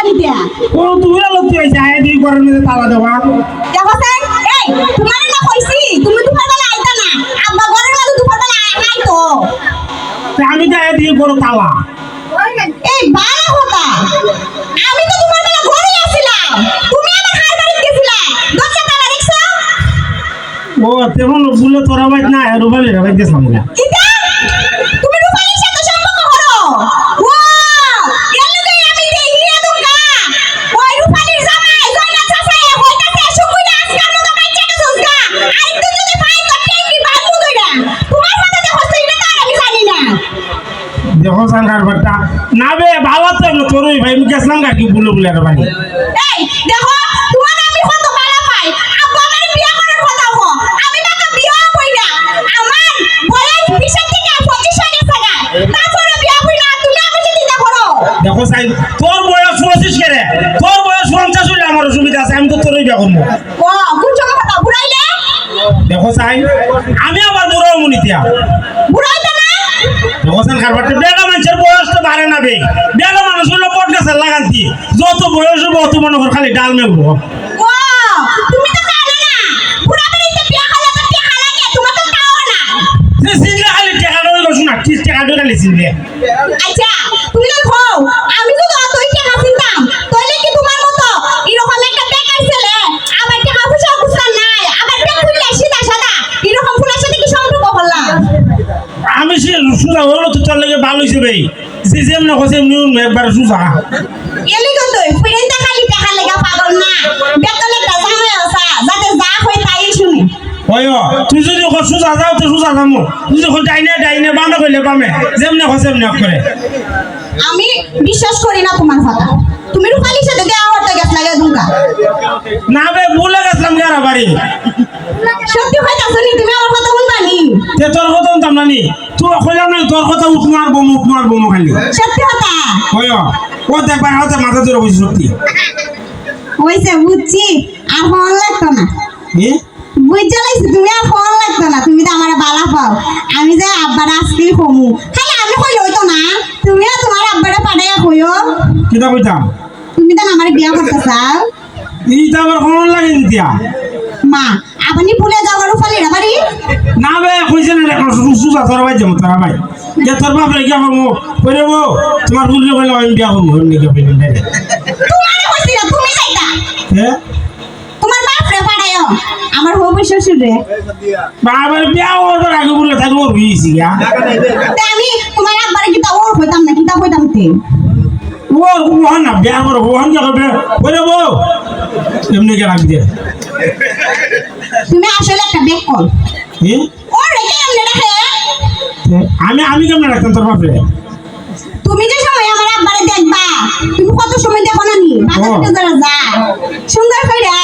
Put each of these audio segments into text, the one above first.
নিতে ও তুমি লতি হইছে আয় দি করার মধ্যে তালা দেওয়া দেখো স্যার এই তোমার না কইছি তুমি দুপুর বেলা আইতা না আব্বা ঘরের মধ্যে দুপুর বেলা আইতো আমি তো আয় দি করো তালা এই বালা হতা আমি তো দুপুর বেলা ঘরে আছিলাম তুমি আমার হার বাড়ি গেছিলা দরজা তালা দেখছো ও তেমন বলে তোরা বাইত না রুবালি রে বাইতে সামনে কিটা তুমি রূপালীর সাথে সম্পর্ক করো ও এলগে আমি দেখিয়া দুঙ্গা ওই রূপালীর জামাই জয়না চাচাই হইতাছে সুকুইনা আজকাল মতো কাইচা গেছগা আর তুই যদি ভাই তো টেঙ্গি বাবু কইরা তোমার সাথে দেখো সেইটা তো আমি জানি না দেখো সাঙ্গার বাটা না বে ভালো তো তোরই ভাই মুকে সাঙ্গা কি বলে বলে রে ভাই এই দেখো তোমার আমি কত ভালো পাই আব্বা আমার বিয়া করার কথা হো আমি না তো বিয়া কই না আমার বয়স 20 থেকে 25 হয়ে গেছে গা তারপরে বিয়া কই না তুমি আমার সাথে চিন্তা করো দেখো সাই তোর বয়স 25 করে তোর বয়স 50 হইলে আমার অসুবিধা আছে আমি তো তোরই বিয়া করব ও বুঝছো কথা বুড়াইলে দেখো সাই আমি আবার বুড়ো মুনিতিয়া বুড়াইতে না দেখো সাঙ্গার বাটা বেগা মানুষের বয়স তো বাড়ে না বে বেগা মানুষ হলো পট গাছে লাগান্তি যত বয়স হবে অত মনে কর খালি ডাল মেলবো ও তুমি তো জানো না বুড়া বাড়িতে বিয়া হলে তো টাকা লাগে তোমার তো তাও না যে সিনলে খালি টাকা লই গো শোনা 30 টাকা দিয়ে খালি সিনলে আচ্ছা তুমি তো খাও আমি তো অতই টাকা চিনতাম তাহলে কি তোমার মতো এরকম একটা বেকার ছেলে আমার টাকা পয়সা কুছান নাই আমার টাকা খুললে সিধা সাদা এরকম ফুলের সাথে কি সম্পর্ক করলাম আমি সে সুজা হলো তো তোর লাগে ভালো হইছে ভাই যে যেমন কইছে নিউন একবার সুজা এলি গো তুই ফিরেনটা খালি টাকা লাগা পাগল না বেতলে জামাই আসা যাতে যা হয় তাই শুনি ওয়ো তুই যদি কো সুজা যাও তো সুজা যামু তুই যখন ডাইনে ডাইনে বামে কইলে বামে যেমন কইছে এমনি করে আমি বিশ্বাস করি না তোমার কথা তুমি রূপালীর সাথে দেয়া হতে গেছ লাগে দুঙ্কা না বে ভুলে গেছলাম গারা বাড়ি সত্যি কইতাছো নি তুমি আমার কথা শুনবানি তে তোর কথা শুনতাম না নি তুই কইলাম না তোর কথা উঠ মারবো খালি সত্যি কথা ওয়ো ও দেখবার হতে মাথা ধরে বসে সত্যি হইছে বুঝছি আর ফোন লাগতো না এ বুঝতে লাইছি তুমি আর ফোন লাগতো না তুমি তো আমার বালা পাও আমি যে আব্বার আজকে কমু খালি আমি কইলে হইতো না তুমিও তোমার আব্বারে পাঠাইয়া কইও কিটা কইতাম তুমি তো আমার বিয়া করতে চাও এইটা আবার কোন লাগে নিতিয়া মা আপনি ভুলে যাও রূপালীর বাড়ি না বে কইছে না দেখো সুজা তোর ভাই যাবো তোর ভাই যে তোর বাপ রে কি করবো কইরে বো তোমার বুঝলে কইলে আমি বিয়া করবো এমনি কে কইলেন না তোমারে কইছি না তুমি যাইতা হ্যাঁ তোমার বাপ রে পাঠাইও আমার হবু শ্বশুর রে বাবার বিয়া ওর আগে বলে থাকবো হইছি গা তে আমি তোমার আব্বারে কিতা ওর কইতাম না কিতা কইতাম তে ও ওহন না বিয়া করবো ওহন কে কইবে কইরে বো এমনি কে রাখি দে তুমি আসলে একটা বেকল হ্যাঁ ও রেখে এমনি রাখে আমি কেমন রাখতাম তোর বাপ রে তুমি যে সময় আমার আব্বারে দেখবা তুমি কত সময় দেখো না নি বাজারটা যারা যা সুন্দর কইরা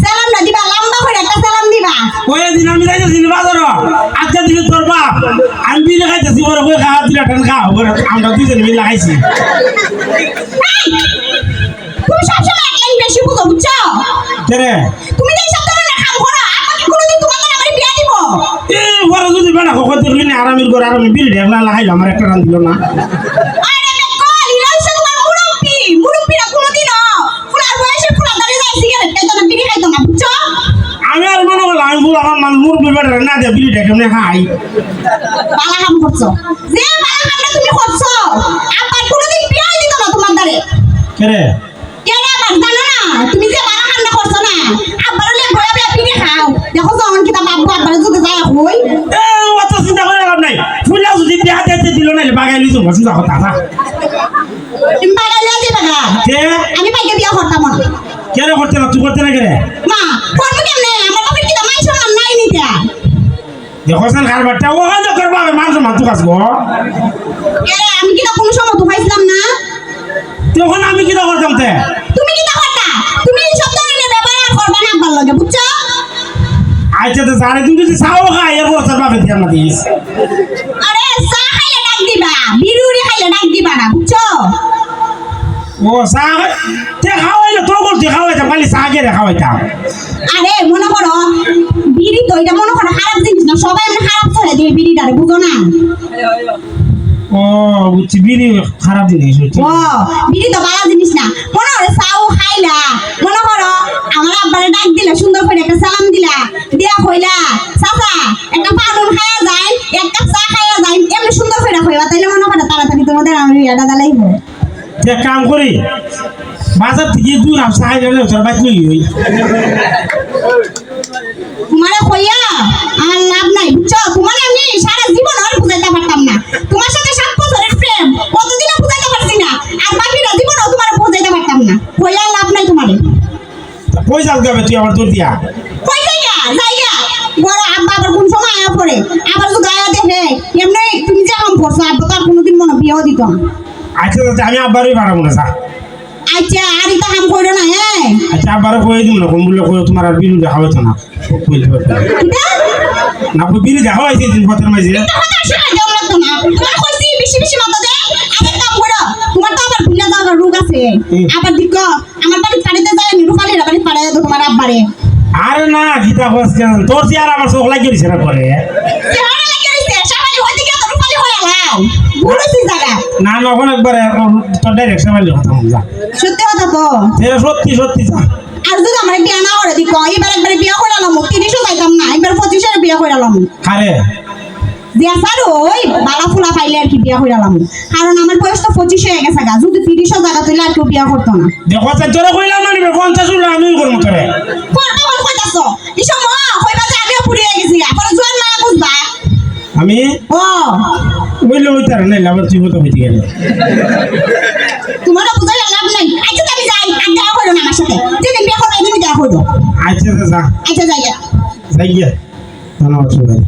সালাম না দিবা লম্বা কইরা একটা সালাম দিবা ওই দিন আমি যাইতেছি বাজার আজকে দিকে তোর বাপ আমি বিলে খাইতেছি ওরা কই খাওয়া দিলা টান খাও আমরা দুজন মিলে খাইছি এই, তুমি সবসময় একলাই বেশি বুঝো বুঝছো কেরে তুমি যে সব ধরনের কাম করো আমাকে কোনোদিন তোমার লাগে আমার বিয়া দিব এ ওরা যদি বেড়া কখন দেখলি না আরামের করে আরামে বিল ঢেকলা লাগাইলো আমার একটা রান দিল না আরে বেকল ইরা হচ্ছে তোমার মুরব্বিরা কোনোদিনও ফুলার বয়সে ফুলা দাঁড়িয়ে যায় সিগারেট খাইতো না বিড়ি খাইতো না বুঝছো আমি আর মনে করলাম আমি বল আমার মান মুরবি বেড়া না দিয়ে বিল ঢেকে খাই বালা কাম করছো যে বালা কামটা তুমি করছো আবার কোনোদিন বিয়া দিত না তোমার দ্বারে কেরে কেন আবার জানো না তুমি যে বালা কামটা করছো না আবার লে বয়া বয়া বিড়ি খাও দেখো যখন কিতা বাবু আবার যদি যায় হই এ অত চিন্তা করে লাভ নাই ফুলা যদি বিয়া দিতে দিল না বাগাই লিছো সুজা কথা না তুমি বাগা লিয়া দিবা না কে আমি বাইকে বিয়া করতাম না কেরে করতে না তুই করতে না কেরে মা করবো কেমনে আমার বাপের কিতা মাই সম্মান নাই নিতা দেখো সান কারবারটা ও হয়তো করবা মানুষ মাতু কাজ গো এরে আমি কিতা কোনো সময় তো পাইছিলাম না তখন আমি কি করতাম তে তুমি কিতা করতা তুমি এই সব ধরনের ব্যাপার আর করবা না আব্বার লগে বুঝছো আচ্ছা তো সারে তুমি যদি চাও খাই এর বছর পাবে দিয়ে আমরা দিস আরে চা খাইলে ডাক দিবা বিড়ুড়ি খাইলে ডাক দিবা না বুঝছো ও চা তে খাওয়াইলে তো বলতে খাওয়াইতাম খালি চা কে খাওয়াইতাম আরে মনে করো বিড়ি তো এটা মনে করো খারাপ জিনিস না সবাই মানে খারাপ করে দিয়ে বিড়িটারে বুঝো না ও বুঝছি বিড়ি খারাপ জিনিস ও বিড়ি তো ভালো জিনিস না মনে হয় বিয়াটা দালাইব যে কাম করি বাজার থেকে দূর আসতে হাই গেলে তোর বাইক লই হই তোমারে কইয়া আর লাভ নাই বুঝছো তোমার আমি সারা জীবন আর বুঝাইতে পারতাম না তোমার সাথে 7 বছরের প্রেম কতদিনও বুঝাইতে পারছি না আর বাকিটা জীবনও তোমার বুঝাইতে পারতাম না কইয়া লাভ নাই তোমারে পয়সা যাবে তুই আবার তোর দিয়া কই যাইগা বড় আব্বা আবার কোন সময় আয়া পড়ে আবার যদি আয়া দেখে এমনি তুমি যেমন করছো আব্বা তো আর কোনোদিন মনে বিয়েও দিত না আচ্ছা আমি আব্বারই বাড়াবো না স্যার আচ্ছা আর এটা কাম করো না হ্যাঁ আচ্ছা আব্বারও কয়ে দিব না কমবুলে কয়ে তোমার আর বিরু দেখা হইতো না না বিরু দেখা হয়েছে দিন পথের মাঝে বেশি বেশি মতো দে আবার কাম করো তোমার তো আবার ভুলে যাওয়ার রোগ আছে আবার দিক আমার বাড়ি পাড়িতে যায় নিরুপালির বাড়ি পাড়ায় তো তোমার আব্বারে আরে না গীতা ঘোষ কেন তোর যে আর আমার চোখ লাগিয়ে দিছে না করে না নখন একবার তোর ডাইরেক্ট সামাইলে কথা যা সত্যি কথা তো এটা সত্যি সত্যি যা আর যদি আমার বিয়া না করে দিক এবার একবার বিয়া করে আলাম 30ও যাইতাম না একবার 25 বিয়া করে আলাম আরে বিয়া স্যার ওই বালা ফুলা পাইলে আর কি বিয়া করে আলাম কারণ আমার বয়স তো 25 হয়ে গেছে গা যদি 30ও জায়গা তুইলে আর কেউ বিয়া করতো না দেখো তোরা কইলাম না 50 উলা আমি করব তোরে কোনটা বল কইতাছো ইসব কইবা যে আমিও পুড়িয়ে গেছি এখন জোয়ান না বুঝবা আমি ও বইলে ওই তার নাই লাভ তুই তো হইতে গেলে তোমারও বুঝাই লাভ নাই আচ্ছা আমি যাই আর দেখা করো না আমার সাথে যেদিন বিয়া করো এদিন দেখা করো আচ্ছা যা আচ্ছা যাই যাই গিয়া ধন্যবাদ সবাই